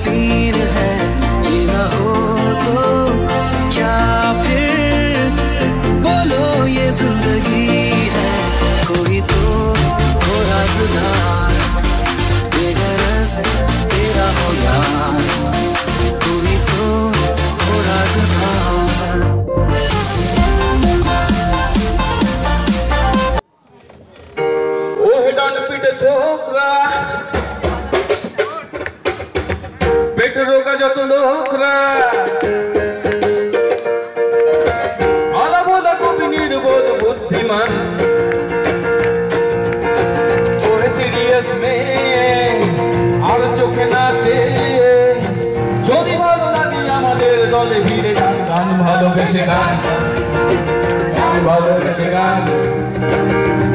Scene है, ये ना हो तो क्या फिर बोलो ये जिंदगी है। कोई तो हो राज़दार, बेगरज तेरा हो यार, कोई तो हो राज़दार। डान पीटे छोकरा पेट रोगा যত লোকরা আলা বলা কবি নির্বোধ বুদ্ধিমান ওরে সিরিয়াস মে আর চোখে নাচে যদি ভালো লাগে আমাদের দলে ভিড়ে গান গান ভালোবেসে গান গান ভালোবেসে গান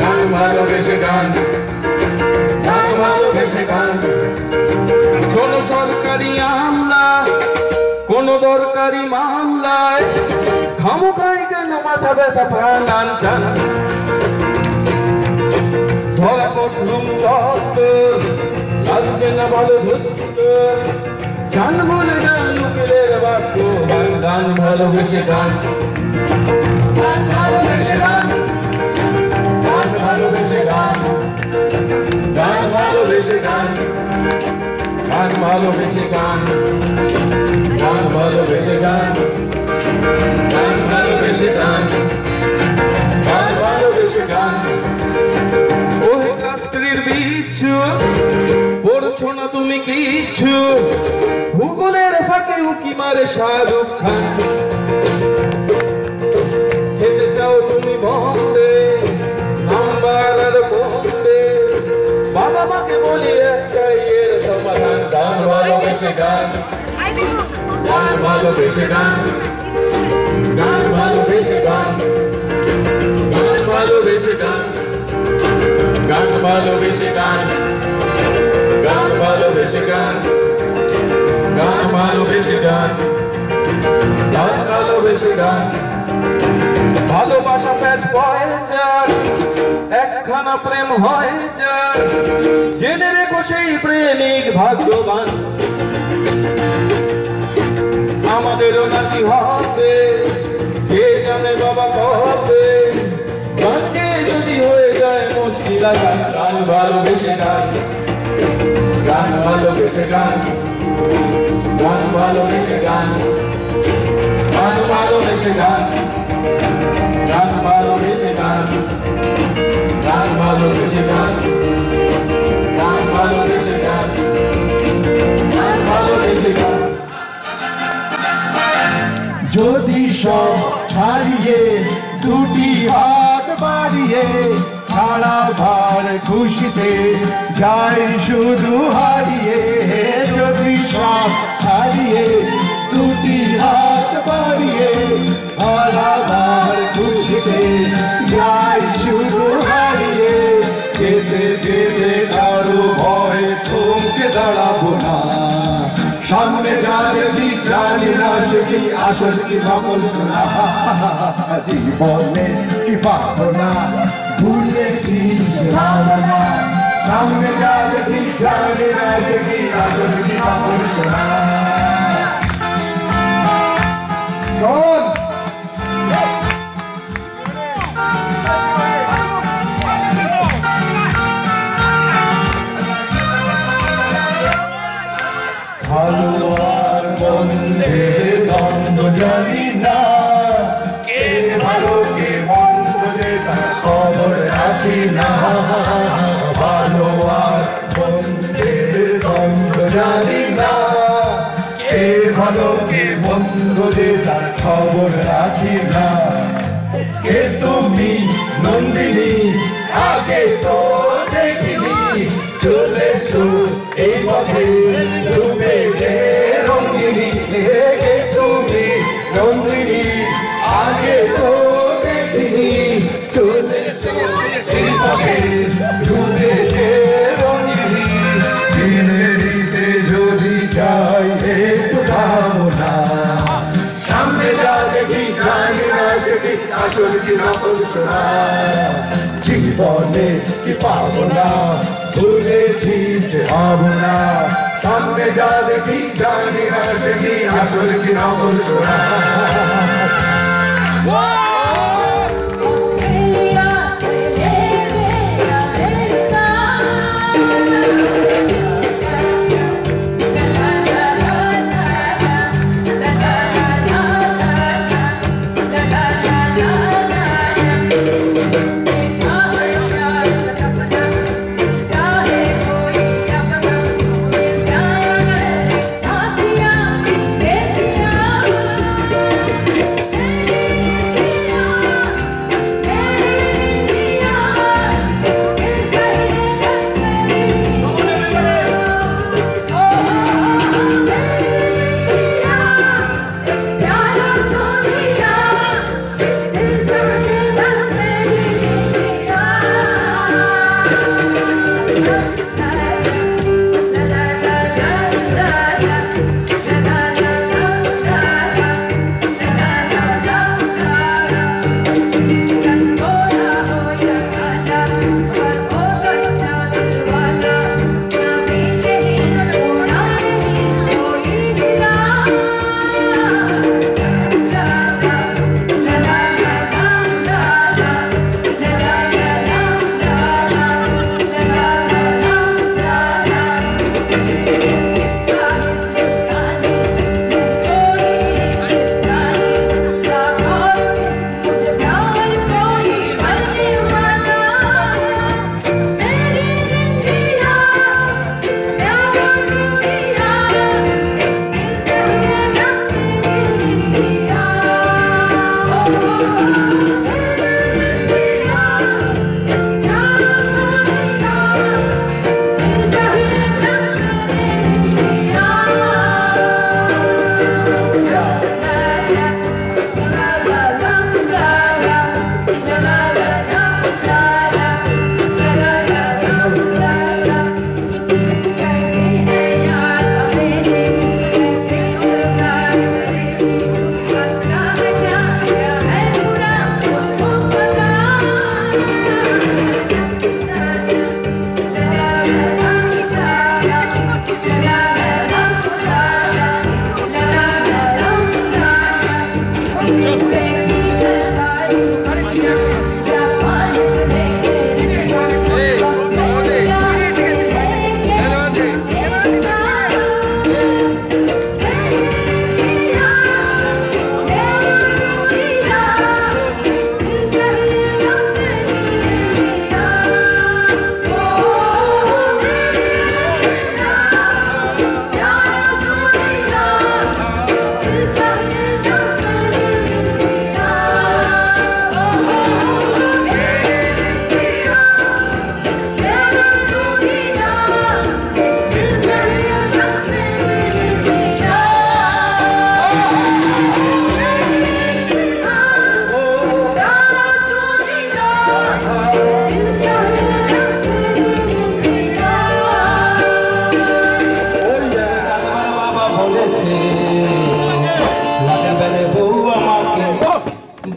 গান ভালোবেসে গান গান ভালোবেসে গান। কোন সরকারি আমলা কোন দরকারি মামলায় খামোখাই কেন মাথা ব্যথা প্রাণ আনচান ধরা কোটরুম চত্বর লাগছে না ভালো ধুত্তর গান বলে গান লোকেদের বাক্য গান গান ভালোবেসে গান গান ভালোবেসে গান গান ভালোবেসে গান গান ভালোবেসে গান গান ভালোবেসে গান গান ভালোবেসে গান গান ভালোবেসে গান গান ভালোবেসে গান। ওহে রাত্রির বিচ্ছু পড়ছো না তুমি কিচ্ছু ভূগোলের ফাঁকে উকি মারে শাহরুখ খান খেতে চাও তুমি বন্দে নাম্বার আর বন্দে বাবা মাকে বলি একটাই এর সমাধান গান ভালোবেসে গান গান ভালোবেসে গান গান ভালোবেসে গান গান ভালোবেসে গান গান ভালোবেসে গান গান ভালোবেসে গান গান ভালোবেসে গান গান ভালোবেসে গান। ভালোবাসা প্যাচ পয়ে যায় একখানা প্রেম হয়ে যায় জেনে রেখো সেই প্রেমিক ভাগ্যবান আমাদেরও নাকি হবে কে জানে বাবা কবে গানকে যদি হয়ে যায় মুশকিল গান গান ভালোবেসে গান গান ভালোবেসে গান গান ভালোবেসে গান গান ভালোবেসে গান গান ভালোবেসে গান গান ভালোবেসে গান গান ভালোবেসে গান গান ভালোবেসে গান। যদি সব ছাড়িয়ে দুটি হাত বাড়িয়ে সারা ভার খুশিতে যাই শুধু হারিয়ে যদি সব ছাড়িয়ে দুটি হাত বাড়িয়ে সারা ভার খুশিতে যাই শুধু হারিয়ে যেতে যেতে কারো ভয় থমকে দাঁড়াবো না সামনে যারে জানি না সে কি আসল কি নকল শোনা জীবনে কি পাবো না ভুলেছি ভাবনা সামনে যারে জানি না সে কি আসল কি নকল শোনা। ভালো আর মন্দের দ্বন্দ্ব জানি না কে ভালো কে মন্দ তার খবর রাখি না ভালো আর মন্দের দ্বন্দ্ব জানি না কে ভালো কে মন্দ তার খবর রাখি না। কে তুমি নন্দিনী আগে তো দেখিনি চলেছো এই পথে ডুবে যে রঙ্গিনী কে তুমি নন্দিনী আগে তো দেখিনি চলেছো এই পথে ডুবে যে রঙ্গিনী চিনে নিতে যদি চাই একটু ভাবনা সামনে যা দেখি জানি না সেটি আসল কি নকল শোনা জীবনে কি পাবো না ভুলেছি যে ভাবনা सामने जा देखी जानी ना देखी आंखों की नामों सुना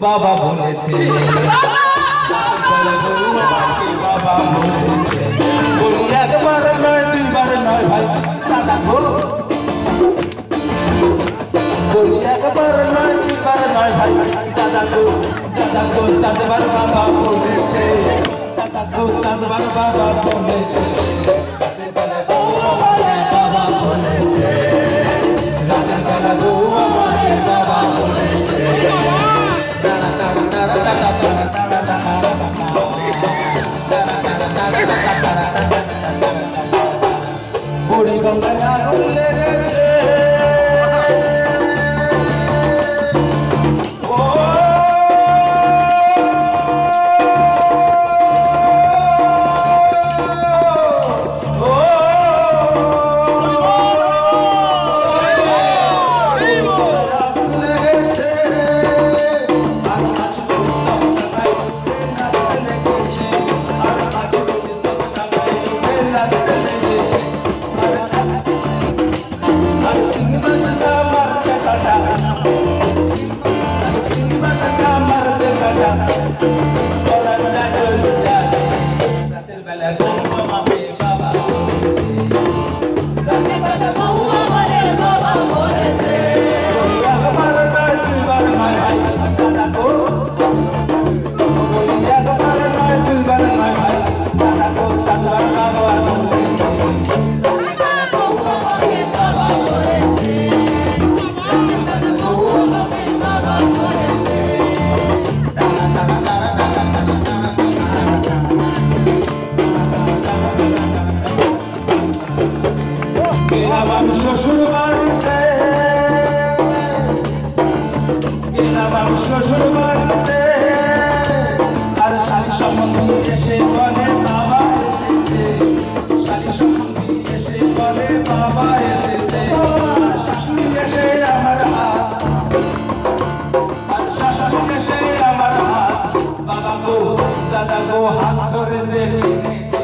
বাবা বলেছে বাবা বলেছে বলি একবার নয় দুইবার নয় ভাই দাদা গো বলি একবার নয় দুইবার নয় ভাই দাদা গো সাতবার বাবা বলেছে দাদা গো সাতবার বাবা বলেছে বাবা বলেছে রাতের বেলা বউ আমাকে বাবা বলেছে বুড়ি গঙ্গায় আগুন লেগেছে গেলাম আমি শ্বশুর বাড়িতে আর শালি সম্বন্ধী এসে বলে বাবা এসেছে শালি সম্বন্ধী এসে বলে বাবা এসেছে শাশুড়ি এসে আমার হাত আর শাশুড়ি এসে আমার হাত বাবা গো দাদা গো হাত ধরে যে এনেছে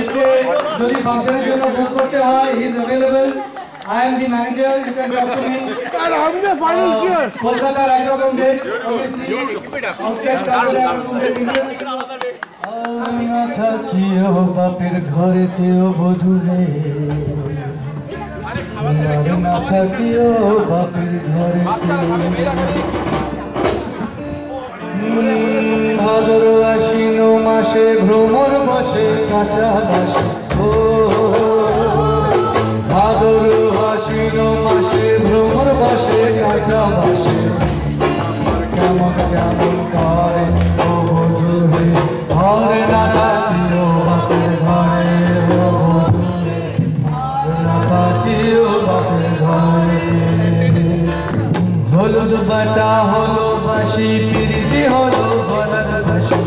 একে যদি ফাংশনের জন্য বুক করতে হয় he is available I am the manager you can talk to me Sir, I'm the financier. Kolkata right from date obviously outside না থাকিও বাপের ঘরেতেও বধূরে না থাকিও বাপের ঘরে ভাদর আশ্বিন মাসে ভ্রমর বসে কাঁচা বাসে ও ভাদর আশ্বিন মাসে ভ্রমর বসে কাঁচা বাসে কেমন কেমন করে ও বধূরে ঘরে না থাকিও বাপের ঘরে ও বধূরে ঘরে না থাকিও বাপের ঘরে হলুদ বাটা হলো বাসি পিরিতি হলো গলার বাসি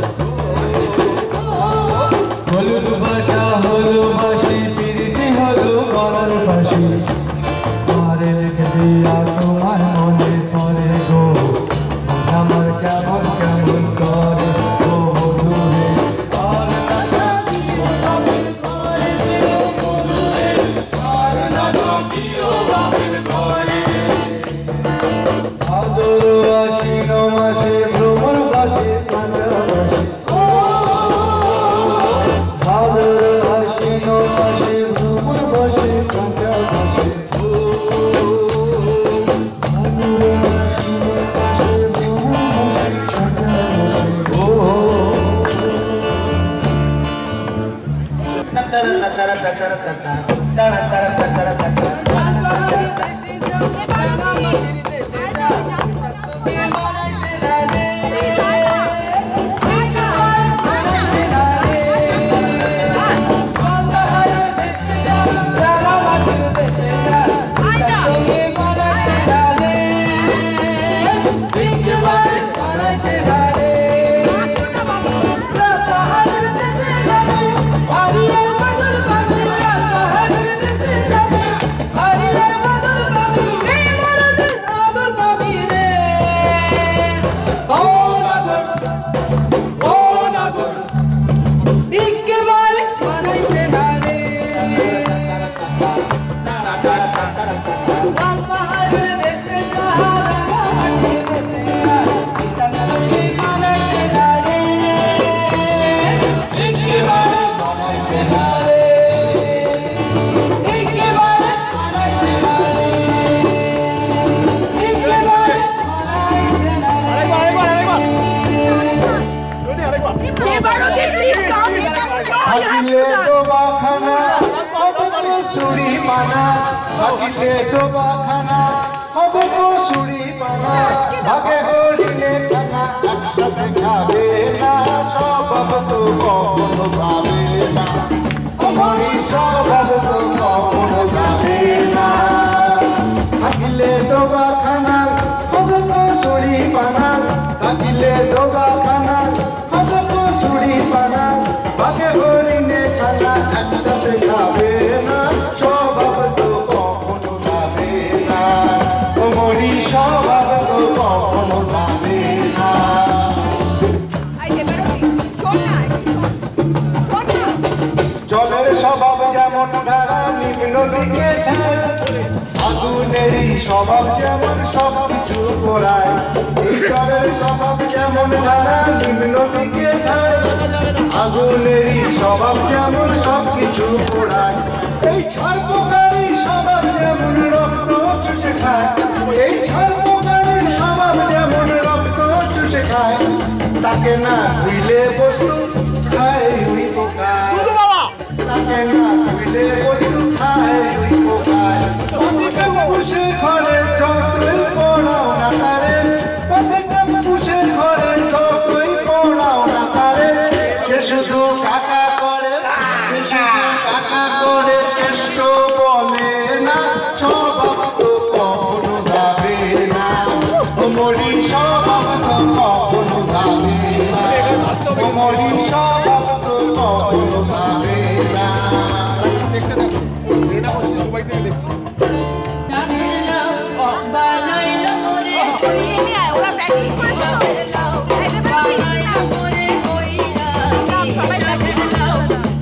হলুদ বাটা হলো বাসি পিরিতি হলো গলার বাসি আরে লিখে দিয়া তোমার মনে পড়ে গো আমার কেমন কেমন করে ও বধূরে ভাদর আশ্বিন মাসে ভ্রমর বাসে কাঁচা বাসে ভাদর আশ্বিন মাসে ভ্রমর বাসে কাঁচা বাসে ভাদর আশ্বিন মাসে ভ্রমর বাসে কাঁচা থাকিলে ডোবাখানা হবে কসুরি পানা থাকিলে ডোবাখানা হবে কসুরি পানা ভাগে হরিণে খানা একসাথে খাবে না স্বভাব তো কখনো পাবে না হরি স্বভাব তো কখনো যাবে না থাকিলে ডোবাখানা হবে কসুরি পানা থাকিলে ডোবাখানা হবে কসুরি পানা ভাগে হরিণে খানা একসাথে খাবে না স্বভাব তো কখনো যাবে না তোমারই স্বভাব তো কখনো যাবে না জলের স্বভাব যেমন ধারা নিম্ন দিকে যায় আগুনেরই স্বভাব যেমন সব কিছু পোড়ায় এই জলের স্বভাব যেমন ধারা নিম্ন দিকে যায় আগুনেরই স্বভাব যেমন সব কিছু পোড়ায় এই ছলপকারী স্বভাব যেমন রক্ত চুষে খায় এই ছলপকারী স্বভাব যেমন রক্ত চুষে খায় তাকে না ধুইলে বস্তু খায় উই পোকায় তাকে না ধুইলে বস্তু খায় উই পোকায় প্রতিটা পুষে ঘরে যতই পড়াও না তারে প্রতিটা পুষে ঘরে যতই পড়াও না তারে সে শুধু কাকা করে সে শুধু কাকা করে কেষ্ট বলে না স্বভাব তো কখনো যাবে না মরি স্বভাব তো কখনো যাবে না মরি স্বভাব তো কখনো যাবে না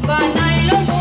বানাইলো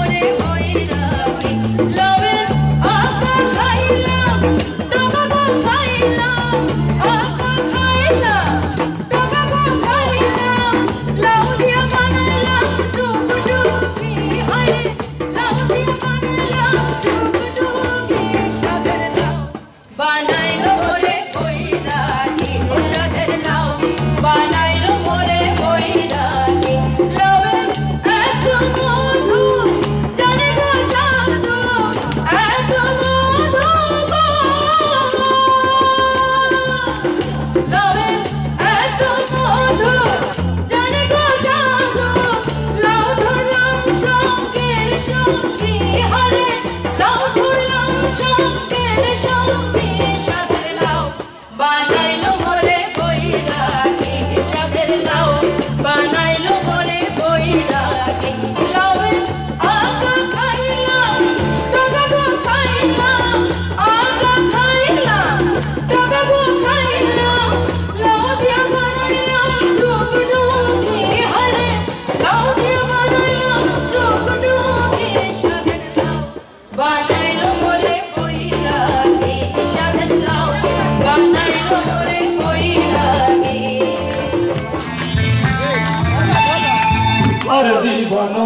अरे दीवानो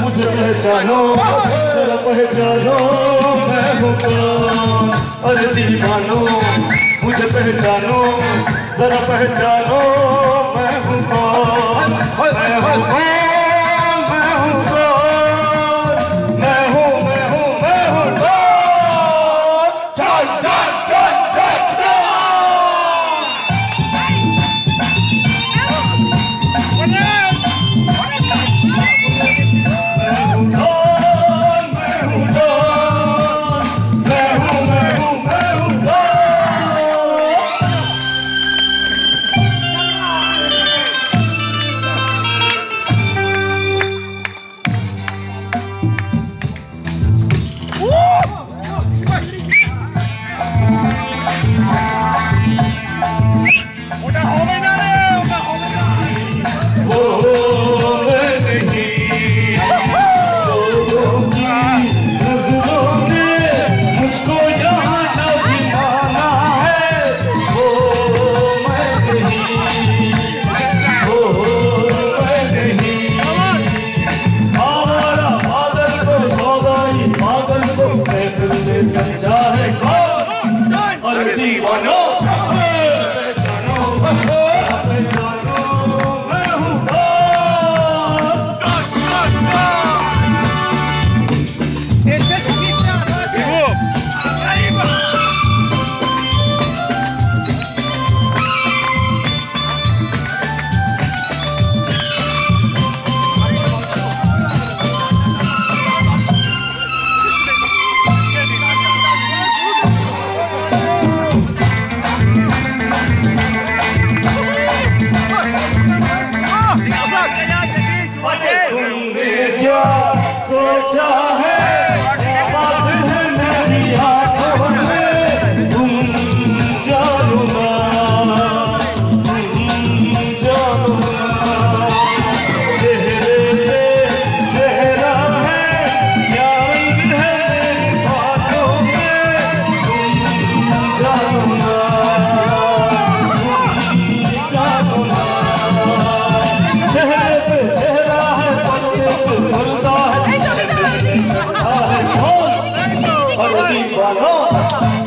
मुझे पहचानो जरा पहचानो मैं हूँ कौन। अरे दीवानो मुझे पहचानो जरा पहचानो मैं हूँ कौन। मैं हूँ कौन, मैं हूँ कौन, मैं हूँ मैं हूँ मैं हूँ कौन। चल चल चल चल चल।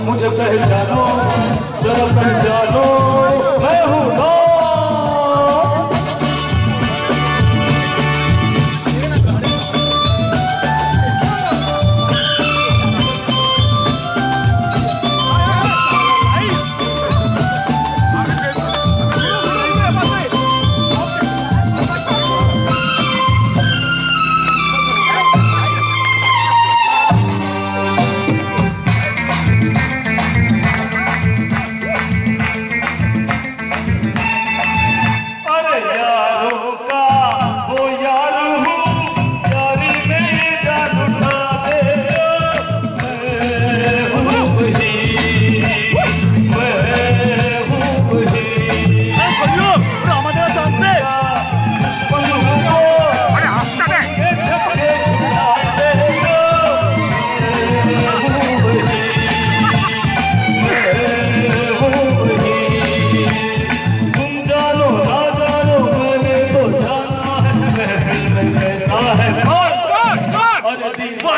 मुझे पहचानो जरा पहचानो मैं हूँ कौन।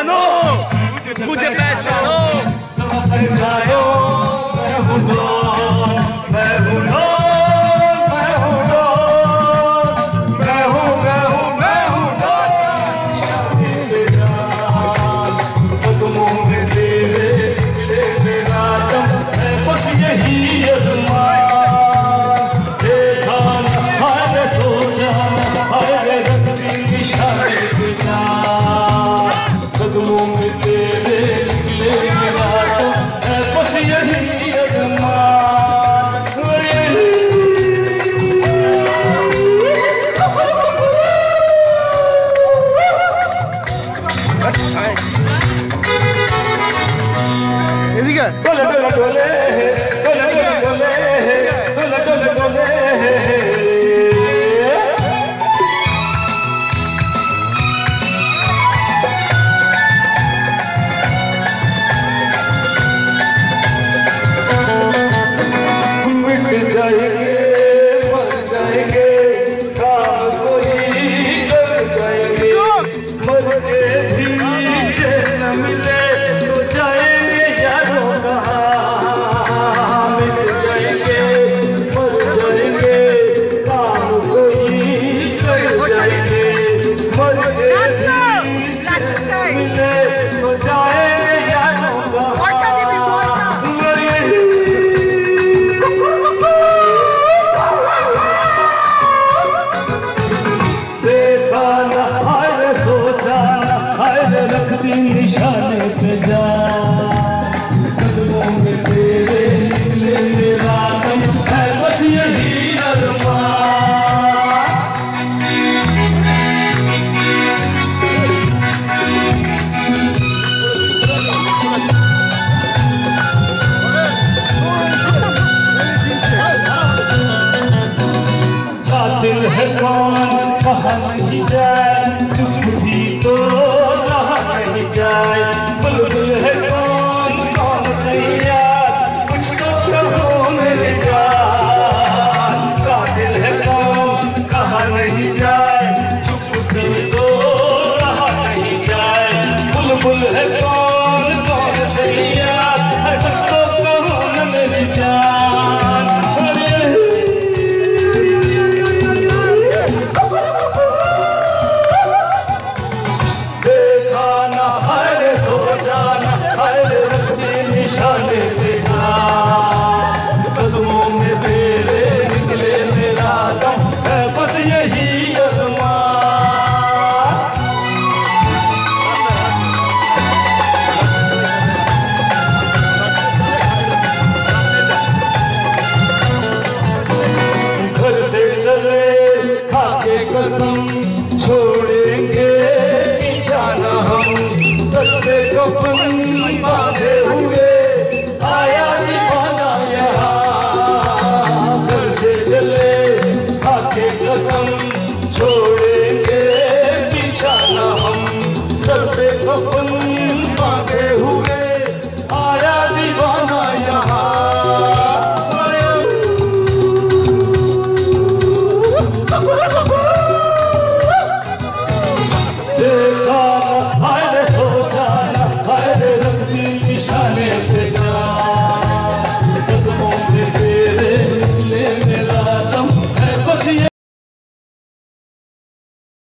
पहचानो, मुझे पहचानो। पहचानो मैं हूँ डॉन, मैं हूँ डॉन, मैं हूँ डॉन, मैं हूँ डॉन। शादी जान कदमों में तेरे मेरा दम है, बस यही अरमान। देखा न हर सोचा न हर रख दी निशाने पे जान, कदमों में तेरे निकले मेरा दम है, बस यही अरमान। এদিকে डोले डोले डोले डोले डोले डोले डोले डोले मिट जाएंगे मर जाएंगे, काम कोई कर जाएंगे, मर के भी चैन न मिले तो जाएंगे यारों कहाँ। मिट जाएंगे मर जाएंगे, काम कोई कर जाएंगे, मर के भी चैन न मिले तो जाएंगे यारों कहाँ। देखा न हर सोचा न हर रख दी निशाने पे जान, कदमों में तेरे निकले मेरा दम है, बस यही अरमान। कातिल है कौन कहा नहीं जाए, चुप भी तो रहा नहीं जाए। बुलबुल है कौन कौन सही यार, कुछ तो कहो मेरे जान। कातिल है कौन कहा नहीं जाए, चुप भी तो रहा नहीं जाए। बुलबुल है कौन कौन सही यार, कुछ तो कहो न मेरी जान। देखा न हर सोचा न हर रख दी निशाने पे जान, कदमों में तेरे निकले मेरा दम है, बस यही अरमान। घर से चले खाके कसम, छोड़ेंगे पीछा न हम, सस्ते कफन बांधे हुए आया दीवाना यहाँ। घर से चले खाके कसम, छोड़ेंगे पीछा न हम, सस्ते कफन बांधे हुए आया दीवाना यहाँ। देखा हर सोचा न हर रख दी निशाने पे